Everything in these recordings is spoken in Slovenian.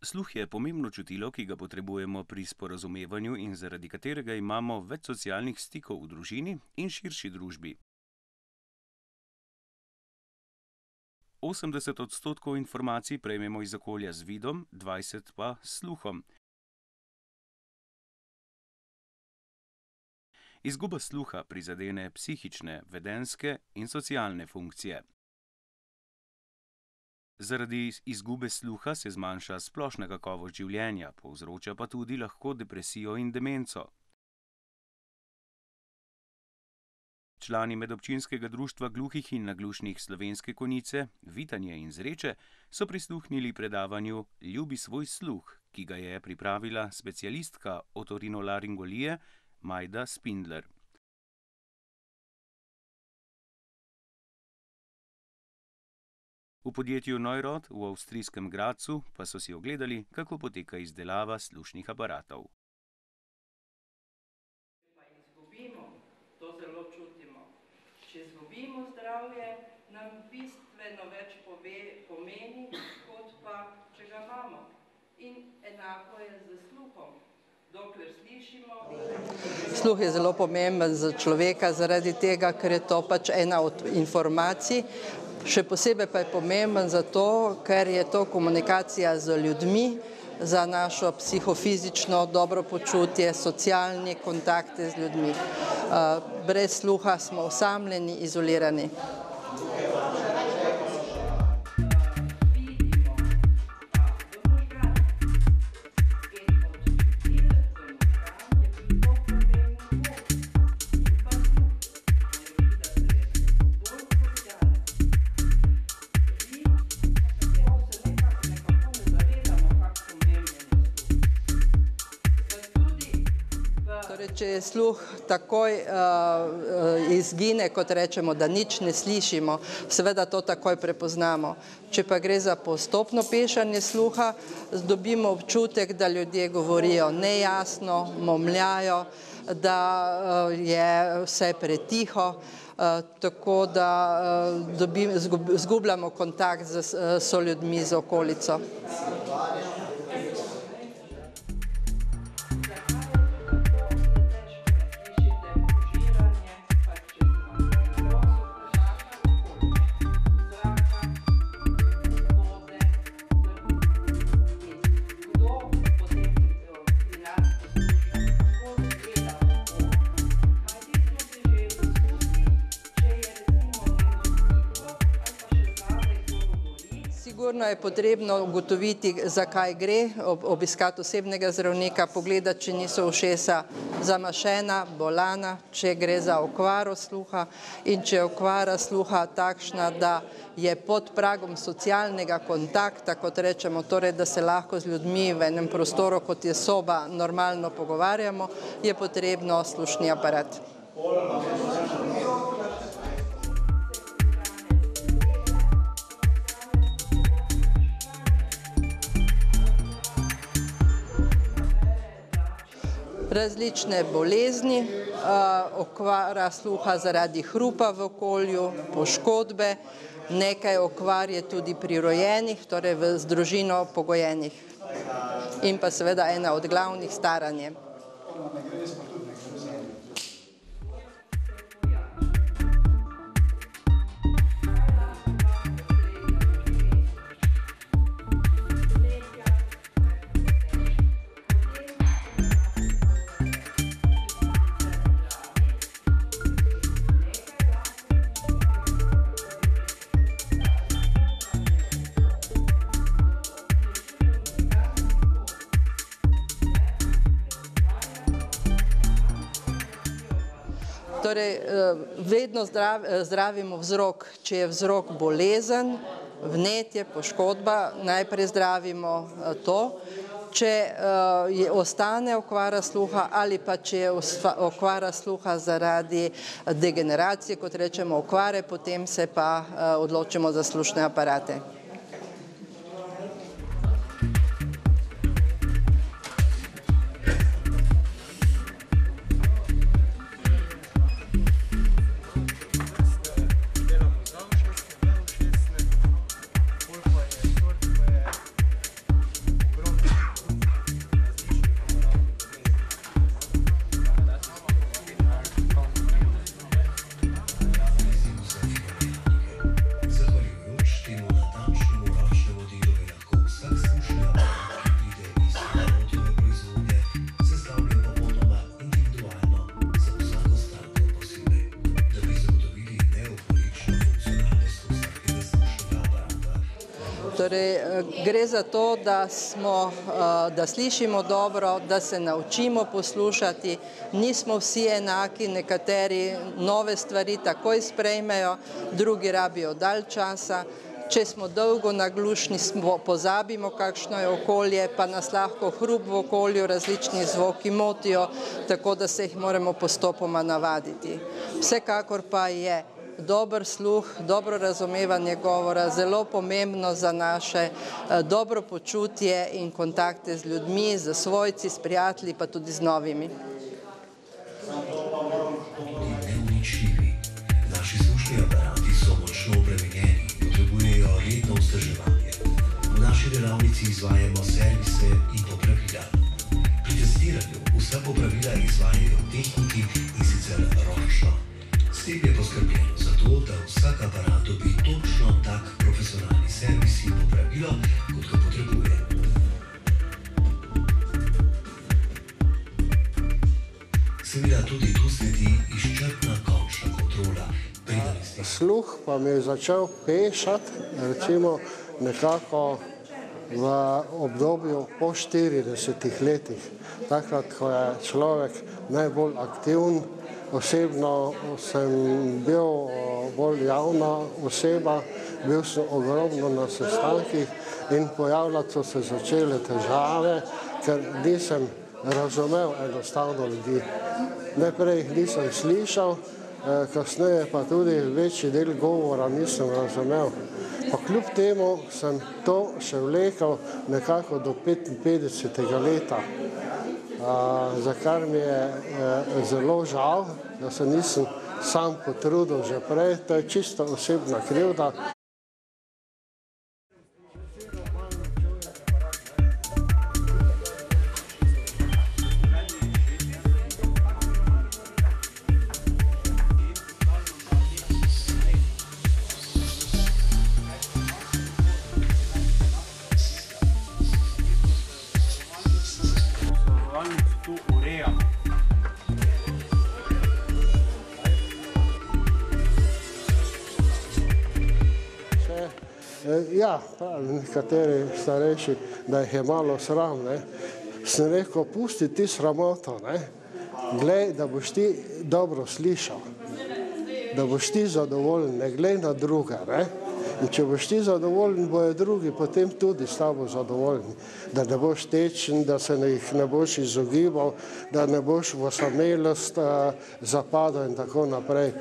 Sluh je pomembno čutilo, ki ga potrebujemo pri sporazumevanju in zaradi katerega imamo več socialnih stikov v družini in širši družbi. 80% informacij prejmemo iz okolja z vidom, 20% pa s sluhom. Izguba sluha prizadene psihične, vedenjske in socialne funkcije. Zaradi izgube sluha se zmanjša splošna kakovost življenja, povzroča pa tudi lahko depresijo in demenco. Člani Medobčinskega društva gluhih in naglušnih Slovenske Konjice, Vitanje in Zreče so prisluhnili predavanju Ljubi svoj sluh, ki ga je pripravila specialistka otorinolaringolije Majda Spindler. V podjetju Neurot v avstrijskem Gradcu pa so si ogledali, kako poteka izdelava slušnih aparatov. To zelo čutimo. Če izgubimo zdravje, nam bistveno več pomeni, kot pa, če ga imamo. In enako je z sluhom. Dokler slišimo... Sluh je zelo pomemben za človeka zaradi tega, ker je to pač ena od informacij. Še posebej pa je pomemben zato, ker je to komunikacija z ljudmi, za našo psihofizično dobro počutje, socialne kontakte z ljudmi. Brez sluha smo osamljeni, izolirani. Če je sluh takoj izgine, kot rečemo, da nič ne slišimo, seveda to takoj prepoznamo. Če pa gre za postopno pešanje sluha, dobimo občutek, da ljudje govorijo nejasno, momljajo, da je vse pretiho, tako da izgubljamo kontakt z soljudmi, z okolico. Sigurno je potrebno ugotoviti, zakaj gre, obiskati osebnega zdravnika, pogledati, če niso ušesa zamašena, bolana, če gre za okvaro sluha in če je okvara sluha takšna, da je pod pragom socialnega kontakta, kot rečemo, torej, da se lahko z ljudmi v enem prostoru, kot je soba, normalno pogovarjamo, je potrebno slušni aparat. Različne bolezni, okvara sluha zaradi hrupa v okolju, poškodbe, nekaj okvar je tudi pri rojenih, torej z družino pogojenih. In pa seveda ena od glavnih staranje. Torej, vedno zdravimo vzrok, če je vzrok bolezen, vnetje, poškodba, najprej zdravimo to. Če ostane okvara sluha ali pa če je okvara sluha zaradi degeneracije, kot rečemo okvare, potem se pa odločimo za slušne aparate. Torej, gre za to, da slišimo dobro, da se naučimo poslušati, nismo vsi enaki, nekateri nove stvari takoj sprejmejo, drugi rabijo dalj časa. Če smo dolgo naglušni, pozabimo, kakšno je okolje, pa nas lahko hrup v okolju, različni zvoki motijo, tako da se jih moramo postopoma navaditi. Vsekakor pa je dober sluh, dobro razumevanje govora, zelo pomembno za naše dobro počutje in kontakte z ljudmi, z svojci, s prijatelji, pa tudi z novimi. Neuničljivi. Naši slušni aparati so močno obremenjeni, potrebujejo redno vzdrževanje. V naši delavnici izvajamo servise in popravila. Pri testiranju vsa popravila izvajajo tehniki in sicer ročno. S tem je poskrbljeno za to, da vsak aparat dobi točno tak profesionalni servis in popravilo, kot ga potrebuje. Seveda tudi tu sledi izčrpna končna kontrola. Sluh pa mi je začel pešati, recimo nekako v obdobju po 40 letih. Takrat, ko je človek najbolj aktiven, osebno sem bil bolj javna oseba, bil sem ogromno na sestankih in pojavljati so se začele težave, ker nisem razumel enostavno ljudi. Najprej jih nisem slišal, kasneje pa tudi večji del govora nisem razumel. Pa kljub temu sem to še vlekel nekako do 55. leta, za kar mi je zelo žal, da se nisem sam potrudil že prej, to je čisto osebna krivda. Ja, nekateri starejši, da jih je malo sram, ne. Sem rekel, pusti ti sramoto, ne. Glej, da boš ti dobro slišal, da boš ti zadovoljen, ne glej na druge, ne. In če boš ti zadovoljen, bojo drugi potem tudi s tabo zadovoljni. Da ne boš tečen, da se jih ne boš izogibal, da ne boš v osamelost zapadal in tako naprej.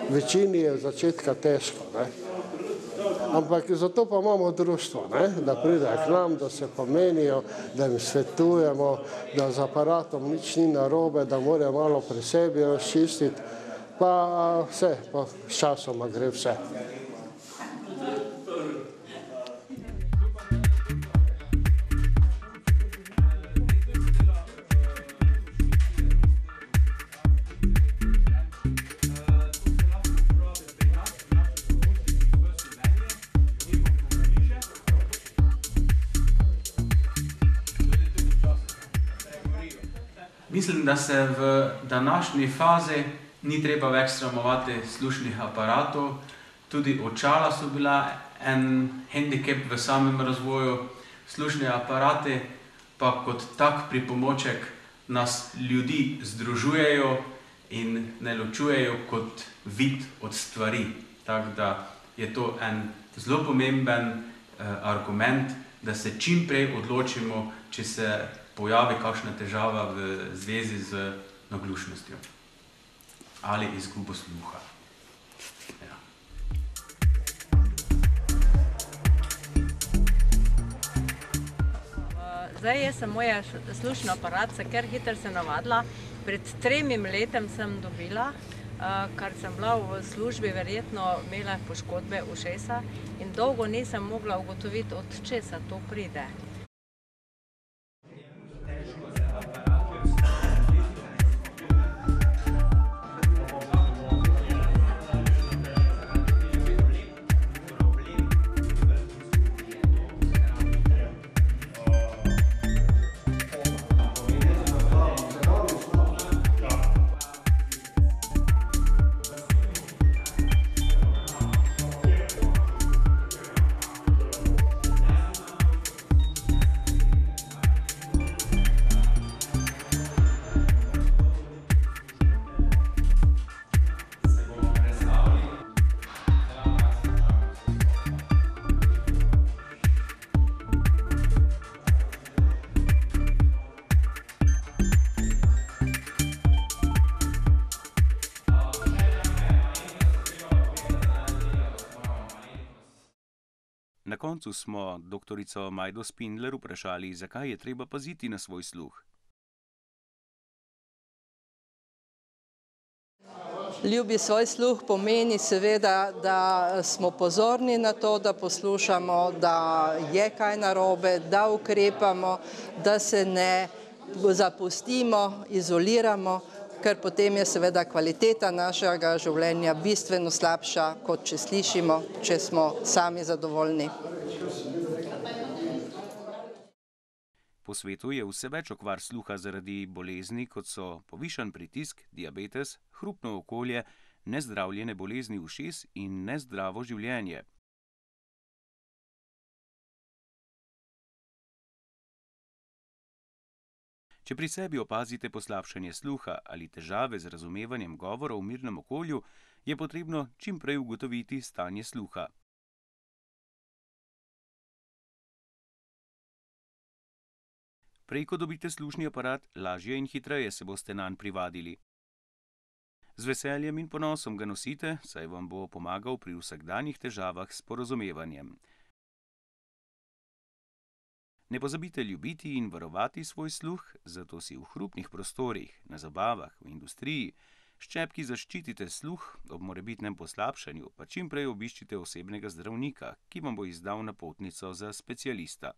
Večini je v začetka težko, ne. Ampak zato pa imamo društvo, ne, da pridejo k nam, da se pomenijo, da jim svetujemo, da z aparatom nič ni narobe, da morajo malo pri sebi razčistiti, pa vse, pa s časoma gre vse. Mislim, da se v današnji fazi ni treba več sramovati slušnih aparatov. Tudi očala so bila en hendikep v samem razvoju. Slušni aparati pa kot tak pripomoček nas ljudi združujejo in ne ločujejo kot vid od stvari. Tako da je to en zelo pomemben argument, da se čim prej odločimo, če se pojavi kakšna težava v zvezi z naglušnostjo ali izgubo sluha. Ja. Zdaj jaz sem moja slušni aparat, se kar hitro se navadila. Pred 3 letem sem dobila, ker sem bila v službi verjetno imela poškodbe ušesa in dolgo nisem mogla ugotoviti, od česa to pride. koncu smo doktorico Majdo Spindler vprašali, zakaj je treba paziti na svoj sluh. Ljubi svoj sluh pomeni seveda, da smo pozorni na to, da poslušamo, da je kaj narobe, da ukrepamo, da se ne zapustimo, izoliramo, ker potem je seveda kvaliteta našega življenja bistveno slabša, kot če slišimo, če smo sami zadovoljni. Po svetu je vse več okvar sluha zaradi bolezni, kot so povišan pritisk, diabetes, hrupno okolje, nezdravljene bolezni ušes in nezdravo življenje. Če pri sebi opazite poslabšanje sluha ali težave z razumevanjem govora v mirnem okolju, je potrebno čim prej ugotoviti stanje sluha. Prej, ko dobite slušni aparat, lažje in hitreje se boste nanj privadili. Z veseljem in ponosom ga nosite, saj vam bo pomagal pri vsakdanjih težavah s sporazumevanjem. Ne pozabite ljubiti in varovati svoj sluh, zato si v hrupnih prostorih, na zabavah, v industriji, ščepki zaščitite sluh, ob morebitnem poslabšanju pa čim prej obiščite osebnega zdravnika, ki vam bo izdal napotnico za specialista.